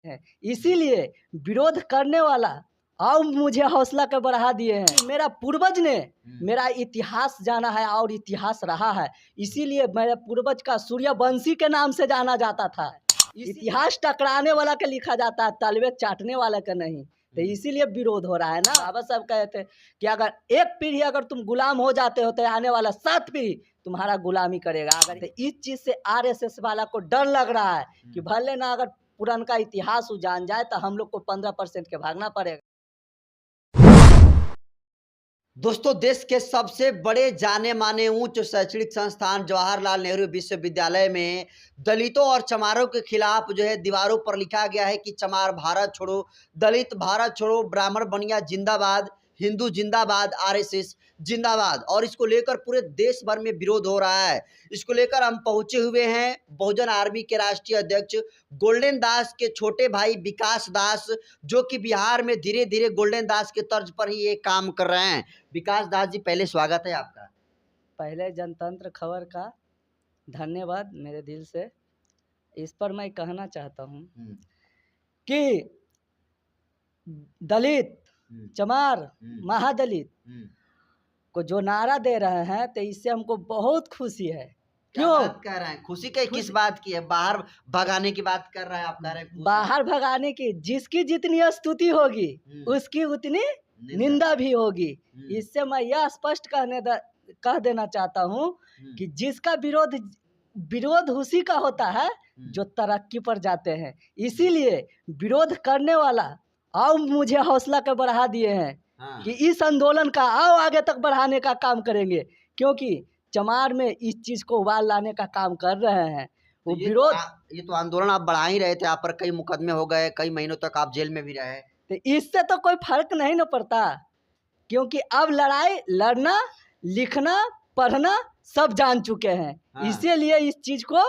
है। इसीलिए विरोध करने वाला और मुझे हौसला के बढ़ा दिए हैं। मेरा पूर्वज ने मेरा इतिहास जाना है और इतिहास रहा है। इसीलिए मेरे पूर्वज का सूर्यवंशी के नाम से जाना जाता था। इतिहास टकराने वाला का लिखा जाता है, तलवे चाटने वाला का नहीं। तो इसीलिए विरोध हो रहा है ना। बाबा साहब कहते कि अगर एक पीढ़ी अगर तुम गुलाम हो जाते हो तो आने वाला 7 पीढ़ी तुम्हारा गुलामी करेगा। अगर तो इस चीज से आरएसएस वाला को डर लग रहा है कि भले ना अगर पुराना इतिहास जान जाए तो हम लोग को 15% के भागना पड़ेगा। दोस्तों, देश के सबसे बड़े जाने माने उच्च शैक्षणिक संस्थान जवाहरलाल नेहरू विश्वविद्यालय में दलितों और चमारों के खिलाफ जो है दीवारों पर लिखा गया है कि चमार भारत छोड़ो, दलित भारत छोड़ो, ब्राह्मण बनिया जिंदाबाद, हिंदू जिंदाबाद, आरएसएस जिंदाबाद। और इसको लेकर पूरे देश भर में विरोध हो रहा है। इसको लेकर हम पहुंचे हुए हैं बहुजन आर्मी के राष्ट्रीय अध्यक्ष गोल्डन दास के छोटे भाई विकास दास, जो कि बिहार में धीरे धीरे गोल्डन दास के तर्ज पर ही ये काम कर रहे हैं। विकास दास जी, पहले स्वागत है आपका। पहले जनतंत्र खबर का धन्यवाद मेरे दिल से। इस पर मैं कहना चाहता हूँ कि दलित, चमार, महादलित को जो नारा दे रहे हैं तो इससे हमको बहुत खुशी है। क्यों बात कर रहे हैं? खुशी के किस बात की है? बाहर भगाने की बात कर रहे हैं आप? कह रहे हैं बाहर भगाने की, जिसकी जितनी स्तुति होगी उसकी उतनी निंदा भी होगी। इससे मैं यह स्पष्ट कह देना चाहता हूँ कि जिसका विरोध उसी का होता है जो तरक्की पर जाते हैं। इसीलिए विरोध करने वाला और मुझे हौसला के बढ़ा दिए हैं कि इस आंदोलन का आओ आगे तक बढ़ाने का काम करेंगे, क्योंकि चमार में इस चीज को उबाल लाने का काम कर रहे हैं। वो विरोध ये तो आंदोलन आप बढ़ा ही रहे थे। आप पर कई मुकदमे हो गए, कई महीनों तक आप जेल में भी रहे। तो इससे तो कोई फर्क नहीं न पड़ता, क्योंकि अब लड़ाई लड़ना, लिखना, पढ़ना सब जान चुके हैं। इसीलिए इस चीज को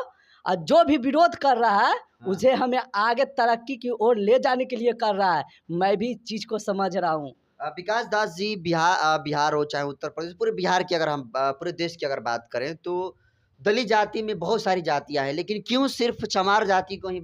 जो भी विरोध कर रहा है उसे हमें आगे तरक्की की ओर ले जाने के लिए कर रहा है। मैं भी इस चीज को समझ रहा हूँ। विकास दास जी, बिहार हो चाहे उत्तर प्रदेश, पूरे बिहार की अगर हम पूरे देश की अगर बात करें तो दलित जाति में बहुत सारी जातियां हैं, लेकिन क्यों सिर्फ चमार जाति को ही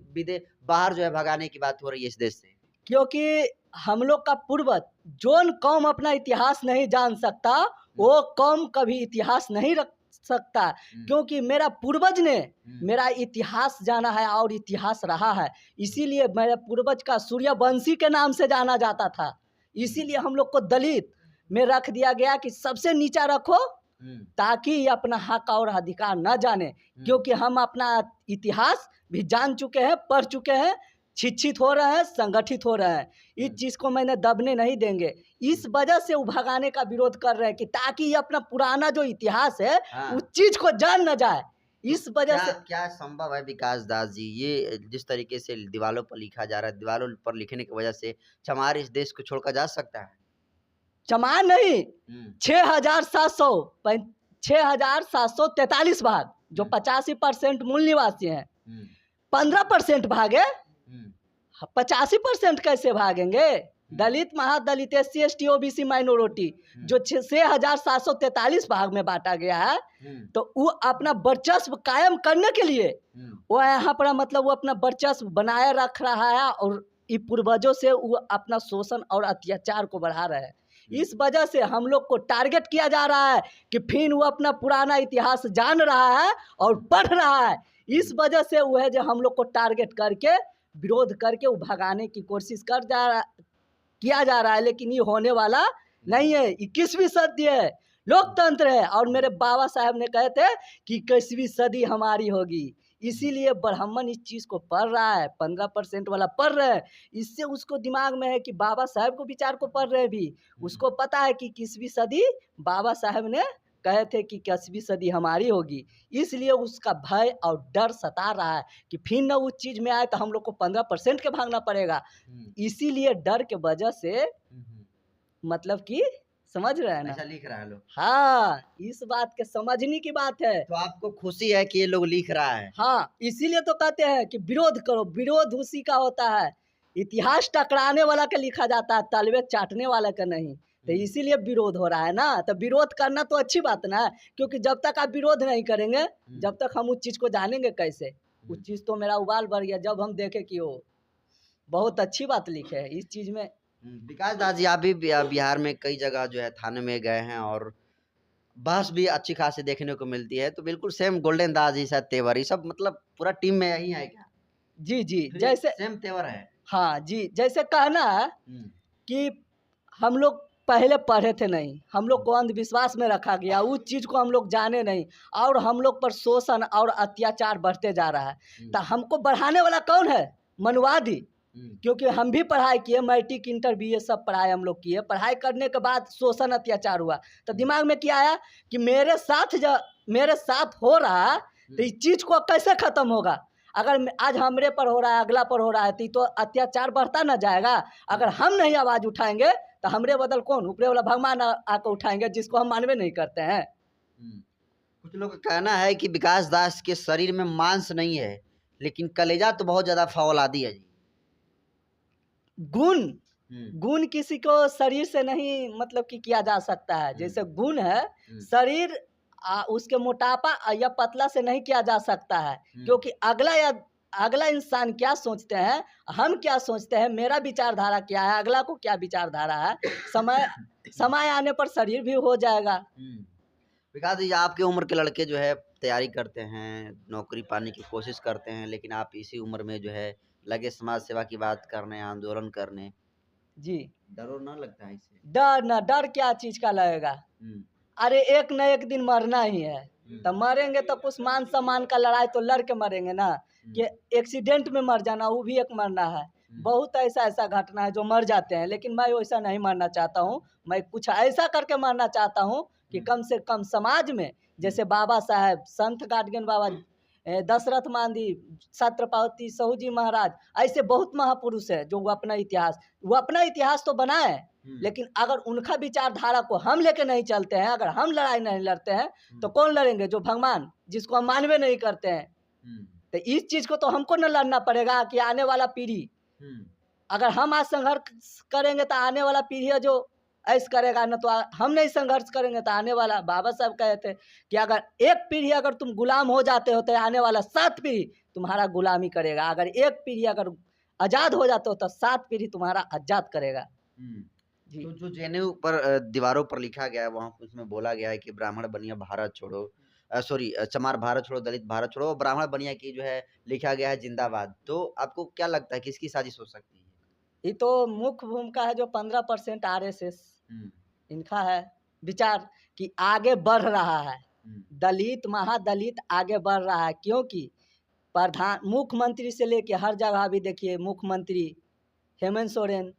बाहर जो है भगाने की बात हो रही है इस देश से? क्योंकि हम लोग का पूर्वज, जोन कौम अपना इतिहास नहीं जान सकता वो कौम कभी इतिहास नहीं रख सकता। क्योंकि मेरा पूर्वज ने मेरा इतिहास जाना है और इतिहास रहा है। इसीलिए मेरे पूर्वज का सूर्यवंशी के नाम से जाना जाता था। इसीलिए हम लोग को दलित में रख दिया गया कि सबसे नीचा रखो, ताकि अपना हक और अधिकार न जाने। क्योंकि हम अपना इतिहास भी जान चुके हैं, पढ़ चुके हैं, शिक्षित हो रहे हैं, संगठित हो रहे हैं। इस चीज को मैंने दबने नहीं देंगे। इस वजह से वो भगाने का विरोध कर रहे हैं कि ताकि ये अपना पुराना जो इतिहास है उस चीज को जान न जाए। इस वजह से क्या संभव है विकास दास जी, ये जिस तरीके से दीवारों पर लिखा जा रहा है, दीवारों पर लिखने की वजह से चमार इस देश को छोड़कर जा सकता है? चमार नहीं, 6,743 भाग, जो 85% मूल निवासी हैं, 15% भागे, 85% कैसे भागेंगे? दलित, महादलित, SC ST OBC माइनॉरिटी जो 6,743 भाग में बांटा गया है, तो वो अपना वर्चस्व कायम करने के लिए वो यहाँ पर मतलब वो अपना वर्चस्व बनाए रख रहा है और पूर्वजों से वो अपना शोषण और अत्याचार को बढ़ा रहे हैं। इस वजह से हम लोग को टारगेट किया जा रहा है कि फिर वो अपना पुराना इतिहास जान रहा है और पढ़ रहा है। इस वजह से वो है जो हम लोग को टारगेट करके विरोध करके वो भगाने की कोशिश किया जा रहा है। लेकिन ये होने वाला नहीं है। 21वीं सदी है, लोकतंत्र है, और मेरे बाबा साहब ने कहे थे कि 21वीं सदी हमारी होगी। इसीलिए ब्राह्मण इस चीज को पढ़ रहा है, 15% वाला पढ़ रहे हैं। इससे उसको दिमाग में है कि बाबा साहब को विचार को पढ़ रहे भी, उसको पता है कि 21वीं सदी बाबा साहब ने कहे थे कि 21वीं सदी हमारी होगी। इसलिए उसका भय और डर सता रहा है कि फिर न उस चीज में आए तो हम लोग को 15% के भागना पड़ेगा। इसीलिए डर के वजह से मतलब कि समझ रहे हैं ना, ऐसा लिख रहा है लोग। हाँ, इस बात के समझने की बात है। तो आपको खुशी है कि ये लोग लिख रहा है? हाँ, इसीलिए तो कहते हैं कि विरोध करो। विरोध उसी का होता है, इतिहास टकराने वाला का लिखा जाता है, तलवे चाटने वाला का नहीं। तो इसीलिए विरोध हो रहा है ना। तो विरोध करना तो अच्छी बात ना, क्योंकि जब तक आप विरोध नहीं करेंगे, जब तक हम उस चीज को जानेंगे कैसे? उस चीज तो मेरा उबाल बढ़ गया जब हम देखे कि वो बहुत अच्छी बात लिखे है इस चीज में। विकास दास जी, आप भी बिहार में कई जगह जो है थाने में गए हैं और बहस भी अच्छी खासी देखने को मिलती है, तो बिल्कुल सेम गोल्डन दास जी, शायद तेवर, ये सब मतलब पूरा टीम में यही है क्या? जी जी, फिर जैसे सेम तेवर है। हाँ जी, जैसे कहना है हम्म, कि हम लोग पहले पढ़े थे नहीं, हम लोग को अंधविश्वास में रखा गया, उस चीज़ को हम लोग जाने नहीं, और हम लोग पर शोषण और अत्याचार बढ़ते जा रहा है। तो हमको बढ़ाने वाला कौन है? मनुवादी। क्योंकि हम भी पढ़ाई किए, मैट्रिक इंटर बीए सब पढ़ाई हम लोग किए। पढ़ाई करने के बाद शोषण अत्याचार हुआ तो दिमाग में क्या आया कि मेरे साथ हो रहा है, तो इस चीज़ को कैसे ख़त्म होगा? अगर आज हमरे पर हो रहा है, अगला पर हो रहा है, तो अत्याचार बढ़ता ना जाएगा। अगर हम नहीं आवाज़ उठाएंगे तो हमरे बदल कौन? ऊपरे वाला भगवान आकर उठाएंगे, जिसको हम मानवे नहीं करते हैं। कुछ लोग का कहना है कि विकास दास के शरीर में मांस नहीं है, लेकिन कलेजा तो बहुत ज्यादा फौलादी है जी। गुण गुण किसी को शरीर से नहीं मतलब कि किया जा सकता है। जैसे गुण है, शरीर उसके मोटापा या पतला से नहीं किया जा सकता है। क्योंकि अगला इंसान क्या सोचते हैं, हम क्या सोचते हैं, मेरा विचारधारा क्या है, अगला को क्या विचारधारा है, समय आने पर शरीर भी हो जाएगा। विकास जी, आपके उम्र के लड़के जो है तैयारी करते हैं, नौकरी पाने की कोशिश करते हैं, लेकिन आप इसी उम्र में जो है लगे समाज सेवा की बात करने, आंदोलन करने। जी, डर और ना लगता है इससे? डर क्या चीज का लगेगा? अरे एक न एक दिन मरना ही है, तो मरेंगे तो कुछ मान सम्मान का लड़ाई तो लड़ के मरेंगे ना, कि एक्सीडेंट में मर जाना वो भी एक मरना है। बहुत ऐसा घटना है जो मर जाते हैं, लेकिन मैं वैसा नहीं मरना चाहता हूँ। मैं कुछ ऐसा करके मरना चाहता हूँ कि कम से कम समाज में, जैसे बाबा साहेब, संत गाडगेन बाबा, दशरथ मांझी, छत्रपति साहू जी महाराज, ऐसे बहुत महापुरुष है जो वो अपना इतिहास तो बनाए, लेकिन अगर उनका विचारधारा को हम लेके नहीं चलते हैं, अगर हम लड़ाई नहीं लड़ते हैं, तो कौन लड़ेंगे? जो भगवान, जिसको हम मानवे नहीं करते हैं। तो इस चीज को तो हमको न लड़ना पड़ेगा कि आने वाला पीढ़ी, अगर हम आज संघर्ष करेंगे तो आने वाला पीढ़ी है जो ऐसा करेगा ना, तो हम नहीं संघर्ष करेंगे तो आने वाला, बाबा साहब कहे थे कि अगर एक पीढ़ी अगर तुम गुलाम हो जाते हो तो आने वाला 7 पीढ़ी तुम्हारा गुलामी करेगा। अगर एक पीढ़ी अगर आजाद हो जाते हो तो 7 पीढ़ी तुम्हारा आजाद करेगा। तो जो जेएनयू पर दीवारों पर लिखा गया है, वहां उसमें बोला गया है कि ब्राह्मण बनिया भारत छोड़ो, सॉरी चमार भारत छोड़ो, दलित भारत छोड़ो, ब्राह्मण बनिया की जो है लिखा गया है जिंदाबाद। तो आपको क्या लगता है किसकी साजिश हो सकती है? ये तो मुख्य भूमिका है जो 15% आरएसएस इनका है विचार कि आगे बढ़ रहा है, दलित महादलित आगे बढ़ रहा है। क्योंकि मुख्यमंत्री से लेके हर जगह अभी देखिए, मुख्यमंत्री हेमंत सोरेन,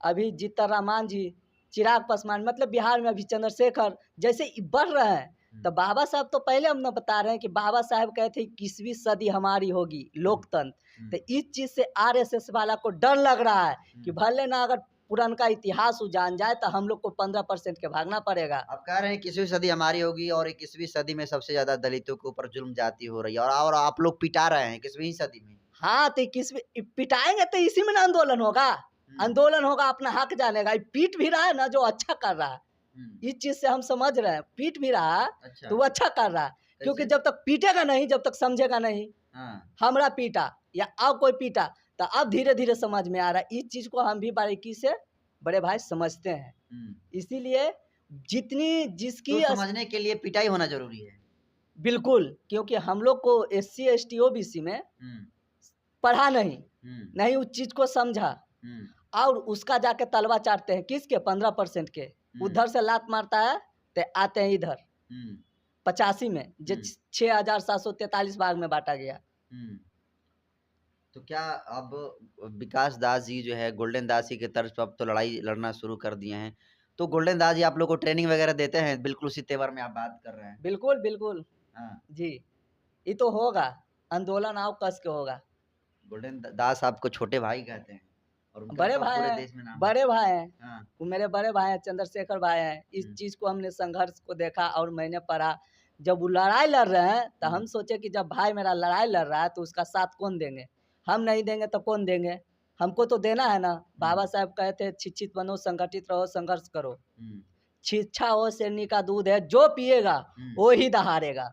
अभी जीतन जी, चिराग पासवान, मतलब बिहार में अभी चंद्रशेखर, जैसे बढ़ रहे हैं। तो बाबा साहब तो पहले हम बता रहे हैं कि बाबा साहब कहते 21वीं सदी हमारी होगी, लोकतंत्र। तो इस चीज से आरएसएस वाला को डर लग रहा है कि भले ना अगर पुराना इतिहास जान जाए तो हम लोग को 15% के भागना पड़ेगा। आप कह रहे हैं 21वीं सदी हमारी होगी और 21वीं सदी में सबसे ज्यादा दलितों के ऊपर जुल्म जाती हो रही है, और आप लोग पिटा रहे हैं 21वीं सदी में। हाँ, तो 21वीं पिटाएंगे तो इसी में ना आंदोलन होगा। आंदोलन होगा, अपना हक जानेगा। पीट भी रहा है ना जो अच्छा कर रहा है, इस चीज से हम समझ रहे हैं। पीट भी रहा है अच्छा, तो वो अच्छा कर रहा है। क्योंकि जब तक पीटेगा नहीं, जब तक समझेगा नहीं, हमरा पीटा या अब कोई पीटा, तो अब धीरे धीरे समझ में आ रहा है। इस चीज को हम भी बारीकी से बड़े भाई समझते हैं। इसीलिए जिसकी तो समझने के लिए पिटाई होना जरूरी है। बिल्कुल, क्योंकि हम लोग को SC ST OBC में पढ़ा नहीं उस चीज को समझा, और उसका जाके तलवा चाटते हैं किसके? 15% के। उधर से लात मारता है तो आते हैं इधर 85 में, जो 6743 भाग में बांटा गया। तो क्या अब विकास दास जी जो है गोल्डन दास जी के तर्ज पर अब तो लड़ाई लड़ना शुरू कर दिए हैं, तो गोल्डन दास जी आप लोग को ट्रेनिंग वगैरह देते हैं? बिल्कुल उसी तेवर में आप बात कर रहे हैं। बिल्कुल जी, ये तो होगा, आंदोलन आओ कस के होगा। गोल्डन दास आपको छोटे भाई कहते हैं और बड़े भाई पूरे हैं, देश में नाम बड़े भाई हैं। हाँ। वो मेरे बड़े भाई हैं, चंद्रशेखर भाई हैं। इस चीज को हमने संघर्ष को देखा और मैंने पढ़ा। जब वो लड़ाई लड़ रहे हैं तो हम सोचे कि जब भाई मेरा लड़ाई लड़ रहा है तो उसका साथ कौन देंगे? हम नहीं देंगे तो कौन देंगे? हमको तो देना है ना। बाबा साहब कहते शिक्षित बनो, संगठित रहो, संघर्ष करो। शिक्षा हो शेरनी का दूध है, जो पिएगा वो ही दहाड़ेगा।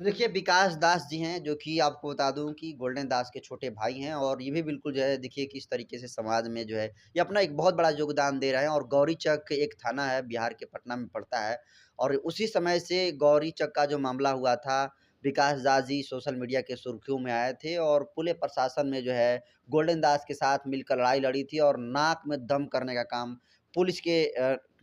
तो देखिए विकास दास जी हैं जो कि आपको बता दूं कि गोल्डन दास के छोटे भाई हैं और ये भी बिल्कुल जो है देखिए किस तरीके से समाज में जो है ये अपना एक बहुत बड़ा योगदान दे रहे हैं। और गौरीचक एक थाना है बिहार के पटना में पड़ता है और उसी समय से गौरीचक का जो मामला हुआ था विकास दास जी सोशल मीडिया के सुर्खियों में आए थे और पुलिस प्रशासन में जो है गोल्डन दास के साथ मिलकर लड़ाई लड़ी थी और नाक में दम करने का काम पुलिस के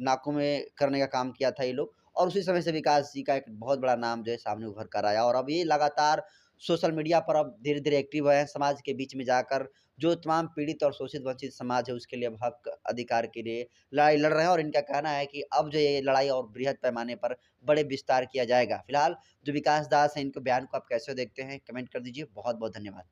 नाकों में करने का काम किया था ये लोग। और उसी समय से विकास जी का एक बहुत बड़ा नाम जो है सामने उभर कर आया और अब ये लगातार सोशल मीडिया पर अब धीरे-धीरे एक्टिव हैं, समाज के बीच में जाकर जो तमाम पीड़ित और शोषित वंचित समाज है उसके लिए अब हक अधिकार के लिए लड़ाई लड़ रहे हैं और इनका कहना है कि अब जो ये लड़ाई और बृहद पैमाने पर बड़े विस्तार किया जाएगा। फिलहाल जो विकास दास हैं इनके बयान को आप कैसे देखते हैं? कमेंट कर दीजिए। बहुत-बहुत धन्यवाद।